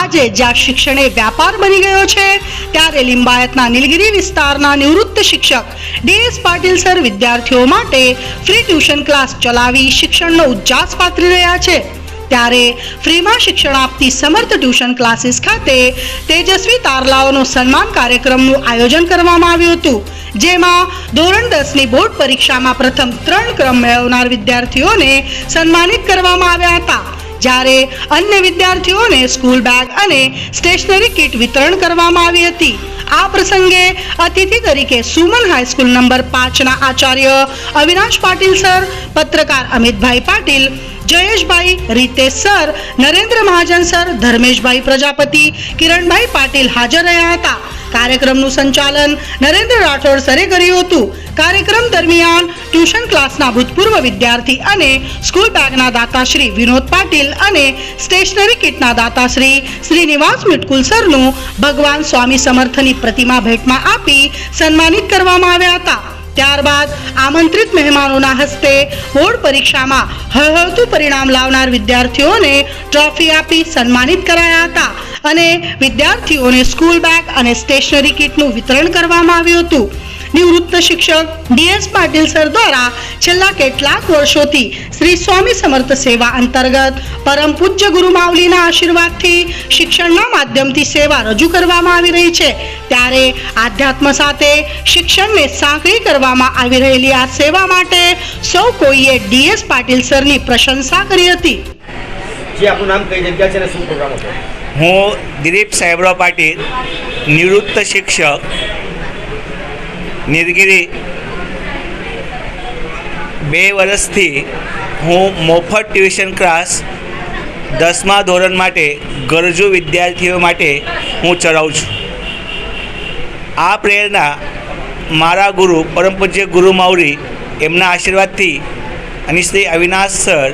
આજે જ્યાં શિક્ષણ એ વ્યાપાર બની ગયો છે ત્યારે લિંબાયતના નીલગિરી વિસ્તારના નિવૃત્ત શિક્ષક DS પાટીલ સર વિદ્યાર્થીઓ માટે ફ્રી ટ્યુશન ક્લાસ ચલાવી શિક્ષણનો ઉચ્ચાસ પાથરી રહ્યા છે। ત્યારે ફ્રીમાં શિક્ષણ આપતી સમર્થ ટ્યુશન ક્લાસીસ ખાતે તેજસ્વી તારલાઓનો સન્માન કાર્યક્રમનું આયોજન કરવામાં આવ્યું હતું, જેમાં ધોરણ 10ની બોર્ડ પરીક્ષામાં પ્રથમ 3 ક્રમ મેળવનાર વિદ્યાર્થીઓને સન્માનિત કરવામાં આવ્યા હતા, જ્યારે અન્ય વિદ્યાર્થીઓને સ્કૂલ બેગ અને સ્ટેશનરી કીટ વિતરણ કરવામાં આવી હતી। આ પ્રસંગે અતિથિ તરીકે Suman high school number 5ના Acharya Avinash Patil sir, પત્રકાર અમિતભાઈ પાટીલ, જયેશભાઈ, રીતેશ સર, નરેન્દ્ર મહાજન સર, ધર્મેશભાઈ પ્રજાપતિ, કિરણભાઈ પાટીલ હાજર રહ્યા હતા। કાર્યક્રમનું સંચાલન નરેન્દ્ર રાઠોડ સરે કર્યું હતું। કાર્યક્રમ દરમિયાન ટ્યુશન ક્લાસના ભૂતપૂર્વ વિદ્યાર્થી અને સ્કૂલ બેગના દાતાશ્રી વિનોદ પાટીલ અને સ્ટેશનરી કીટના દાતાશ્રી શ્રીનિવાસ મિટકુલ સરનું ભગવાન સ્વામી સમર્થની પ્રતિમા ભેટમાં આપી સન્માનિત કરવામાં આવ્યા હતા। ત્યારબાદ આમંત્રિત મહેમાનોના હસ્તે બોર્ડ પરીક્ષામાં હળહળતું પરિણામ લાવનાર વિદ્યાર્થીઓને ટ્રોફી આપી સન્માનિત કરાયા હતા અને વિદ્યાર્થીઓને સ્કૂલ બેગ અને સ્ટેશનરી કીટનું વિતરણ કરવામાં આવ્યું હતું। નિવૃત્ત શિક્ષક DS પાટીલ સર દ્વારા છેલ્લા કેટલાક વર્ષોથી શ્રી સ્વામી સમર્થ સેવા અંતર્ગત પરમ પૂજ્ય ગુરુ માવલીના આશીર્વાદથી શિક્ષણના માધ્યમથી સેવા રજૂ કરવામાં આવી રહી છે, ત્યારે આધ્યાત્મ સાથે શિક્ષણને સાંકળી કરવામાં આવી રહેલી આ સેવા માટે સૌ કોઈએ DS પાટીલ સરની પ્રશંસા કરી હતી। જે આપનું નામ કઈ જગ્યા છે અને શું પ્રોગ્રામ હતો? હું દિલીપ સાહેબરાવ પાટીલ, નિવૃત્ત શિક્ષક, નીલગિરી। 2 વર્ષથી હું મફત ટ્યુશન ક્લાસ 10મા ધોરણ માટે ગરજુ વિદ્યાર્થીઓ માટે હું ચલાવું છું। આ પ્રેરણા મારા ગુરુ પરમ પૂજ્ય ગુરુ માવલી એમના આશીર્વાદથી અને શ્રી અવિનાશ સર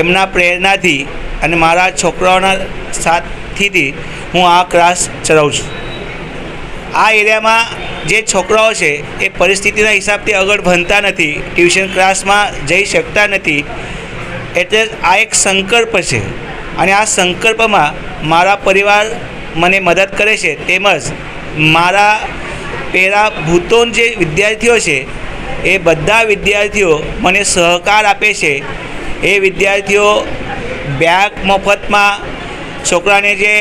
એમના પ્રેરણાથી અને મારા છોકરાઓના સાથથી હું આ ક્લાસ ચલાવું છું। આ એરિયામાં જે છોકરાઓ છે એ પરિસ્થિતિના હિસાબથી આગળ ભણતા નથી, ટ્યુશન ક્લાસમાં જઈ શકતા નથી, એટલે આ એક સંકલ્પ છે અને આ સંકલ્પમાં મારા પરિવાર મને મદદ કરે છે, તેમજ મારા પેરા ભૂતોન જે વિદ્યાર્થીઓ છે એ બધા વિદ્યાર્થીઓ મને સહકાર આપે છે। એ વિદ્યાર્થીઓ બેગ મફતમાં, છોકરાને જે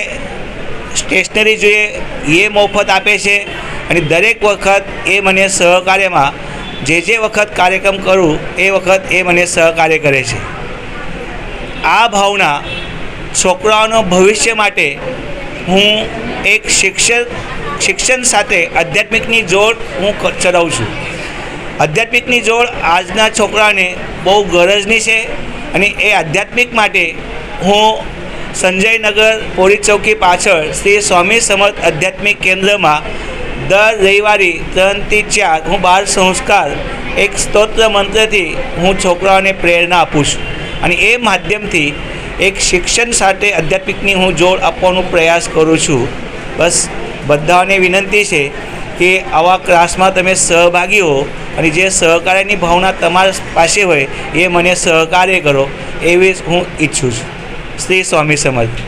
સ્ટેશનરી જોઈએ એ મફત આપે છે અને દરેક વખત એ મને સહકાર્યમાં જે વખત કાર્યક્રમ કરું એ વખત એ મને સહકાર્ય કરે છે। આ ભાવના છોકરાઓનો ભવિષ્ય માટે હું એક શિક્ષણ સાથે આધ્યાત્મિકની જોડ હું ચલાવું છું। આધ્યાત્મિકની જોડ આજના છોકરાને બહુ ગરજની છે અને એ આધ્યાત્મિક માટે હું સંજયનગર પોલીસ ચોકી પાછળ શ્રી સ્વામી સમર્થ આધ્યાત્મિક કેન્દ્રમાં દર રવિવારે 3 થી 4 હું બાળ સંસ્કાર એક સ્તોત્ર મંત્રથી હું છોકરાઓને પ્રેરણા આપું છું અને એ માધ્યમથી એક શિક્ષણ સાથે આધ્યાત્મિકની હું જોડ આપવાનો પ્રયાસ કરું છું। બસ બધાને વિનંતી છે કે આવા ક્લાસમાં તમે સહભાગી હો અને જે સહકાર્યની ભાવના તમારા પાસે હોય એ મને સહકાર્ય કરો, એવી હું ઈચ્છું છું। શ્રી સ્વામી સમર્થ।